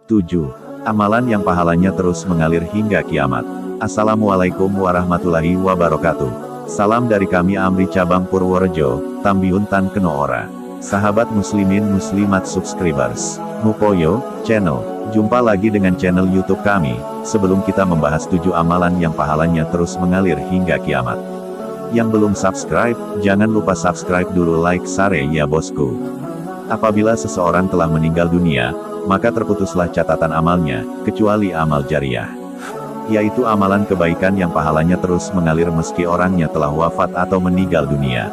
7. Amalan yang pahalanya terus mengalir hingga kiamat. Assalamualaikum warahmatullahi wabarakatuh. Salam dari kami Amri Cabang Purworejo, Tambiun Tan Keno Ora. Sahabat muslimin muslimat subscribers Mupoyo Channel, jumpa lagi dengan channel YouTube kami. Sebelum kita membahas 7 amalan yang pahalanya terus mengalir hingga kiamat, yang belum subscribe, jangan lupa subscribe dulu, like, share ya bosku. Apabila seseorang telah meninggal dunia, maka terputuslah catatan amalnya, kecuali amal jariah, yaitu amalan kebaikan yang pahalanya terus mengalir meski orangnya telah wafat atau meninggal dunia.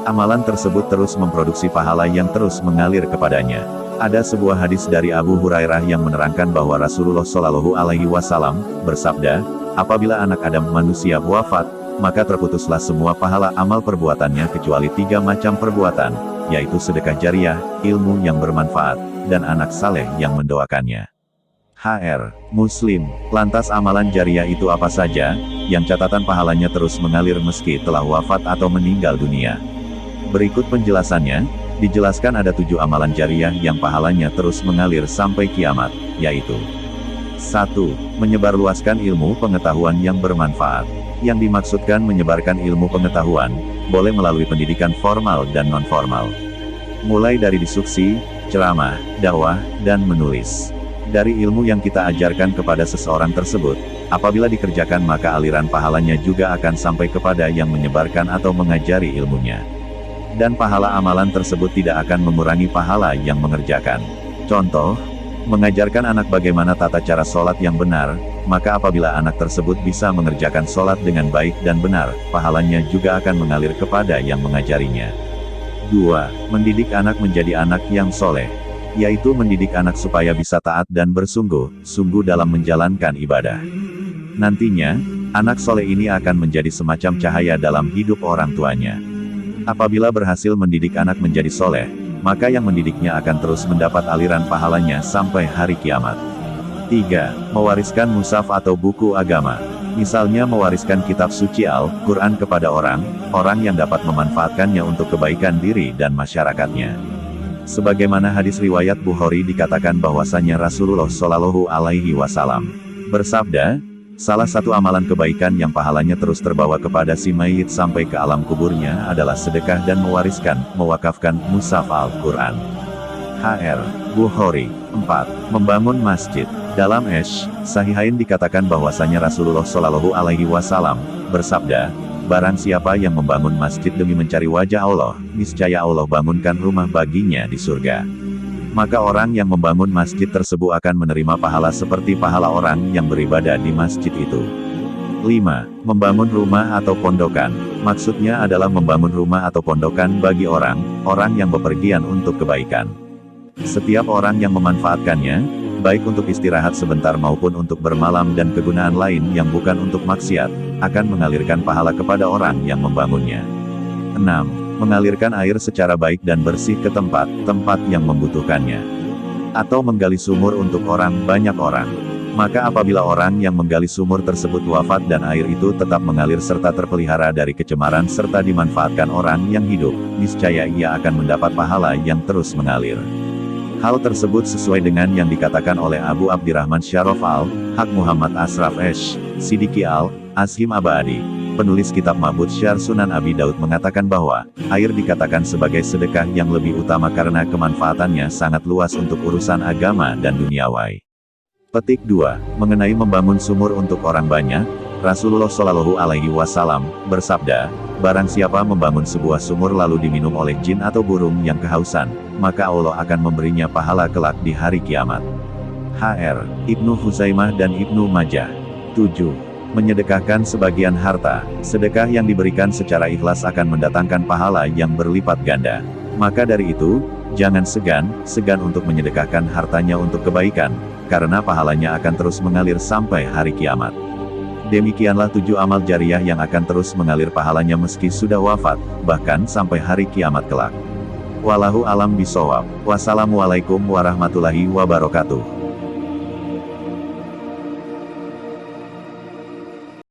Amalan tersebut terus memproduksi pahala yang terus mengalir kepadanya. Ada sebuah hadis dari Abu Hurairah yang menerangkan bahwa Rasulullah Shallallahu Alaihi Wasallam bersabda, apabila anak Adam manusia wafat, maka terputuslah semua pahala amal perbuatannya kecuali 3 macam perbuatan, yaitu sedekah jariah, ilmu yang bermanfaat, dan anak saleh yang mendoakannya. HR. Muslim. Lantas amalan jariah itu apa saja, yang catatan pahalanya terus mengalir meski telah wafat atau meninggal dunia? Berikut penjelasannya. Dijelaskan ada 7 amalan jariah yang pahalanya terus mengalir sampai kiamat, yaitu 1. Menyebarluaskan ilmu pengetahuan yang bermanfaat. Yang dimaksudkan menyebarkan ilmu pengetahuan, boleh melalui pendidikan formal dan non-formal. Mulai dari diskusi, ceramah, dakwah, dan menulis. Dari ilmu yang kita ajarkan kepada seseorang tersebut, apabila dikerjakan maka aliran pahalanya juga akan sampai kepada yang menyebarkan atau mengajari ilmunya. Dan pahala amalan tersebut tidak akan mengurangi pahala yang mengerjakan. Contoh, mengajarkan anak bagaimana tata cara sholat yang benar, maka apabila anak tersebut bisa mengerjakan sholat dengan baik dan benar, pahalanya juga akan mengalir kepada yang mengajarinya. 2. Mendidik anak menjadi anak yang soleh, yaitu mendidik anak supaya bisa taat dan bersungguh-sungguh dalam menjalankan ibadah. Nantinya, anak soleh ini akan menjadi semacam cahaya dalam hidup orang tuanya. Apabila berhasil mendidik anak menjadi soleh, maka yang mendidiknya akan terus mendapat aliran pahalanya sampai hari kiamat. 3. Mewariskan mushaf atau buku agama. Misalnya mewariskan kitab suci Al-Quran kepada orang yang dapat memanfaatkannya untuk kebaikan diri dan masyarakatnya. Sebagaimana hadis riwayat Bukhari dikatakan bahwasanya Rasulullah Shallallahu Alaihi Wasallam bersabda, salah satu amalan kebaikan yang pahalanya terus terbawa kepada si mayit sampai ke alam kuburnya adalah sedekah dan mewakafkan mushaf Al-Quran. HR. Bukhari. 4. Membangun masjid. Dalam Sahihain dikatakan bahwasanya Rasulullah Shallallahu Alaihi Wasallam bersabda, barang siapa yang membangun masjid demi mencari wajah Allah, niscaya Allah bangunkan rumah baginya di surga. Maka orang yang membangun masjid tersebut akan menerima pahala seperti pahala orang yang beribadah di masjid itu. 5. Membangun rumah atau pondokan. Maksudnya adalah membangun rumah atau pondokan bagi orang yang bepergian untuk kebaikan. Setiap orang yang memanfaatkannya, baik untuk istirahat sebentar maupun untuk bermalam dan kegunaan lain yang bukan untuk maksiat, akan mengalirkan pahala kepada orang yang membangunnya. 6. Mengalirkan air secara baik dan bersih ke tempat yang membutuhkannya. Atau menggali sumur untuk banyak orang. Maka apabila orang yang menggali sumur tersebut wafat dan air itu tetap mengalir serta terpelihara dari kecemaran serta dimanfaatkan orang yang hidup, niscaya ia akan mendapat pahala yang terus mengalir. Hal tersebut sesuai dengan yang dikatakan oleh Abu Abdirrahman Syaraf Al-Haq Muhammad Ashraf Siddiqi Al-Azhim Abadi, penulis kitab Ma'bud Syar Sunan Abi Daud mengatakan bahwa, air dikatakan sebagai sedekah yang lebih utama karena kemanfaatannya sangat luas untuk urusan agama dan duniawi. Petik 2. Mengenai membangun sumur untuk orang banyak, Rasulullah Shallallahu Alaihi Wasallam bersabda, barang siapa membangun sebuah sumur lalu diminum oleh jin atau burung yang kehausan, maka Allah akan memberinya pahala kelak di hari kiamat. HR. Ibnu Huzaimah dan Ibnu Majah. 7. Menyedekahkan sebagian harta. Sedekah yang diberikan secara ikhlas akan mendatangkan pahala yang berlipat ganda. Maka dari itu, jangan segan untuk menyedekahkan hartanya untuk kebaikan, karena pahalanya akan terus mengalir sampai hari kiamat. Demikianlah 7 amal jariah yang akan terus mengalir pahalanya meski sudah wafat, bahkan sampai hari kiamat kelak. Wallahu alam bisawab. Wassalamualaikum warahmatullahi wabarakatuh.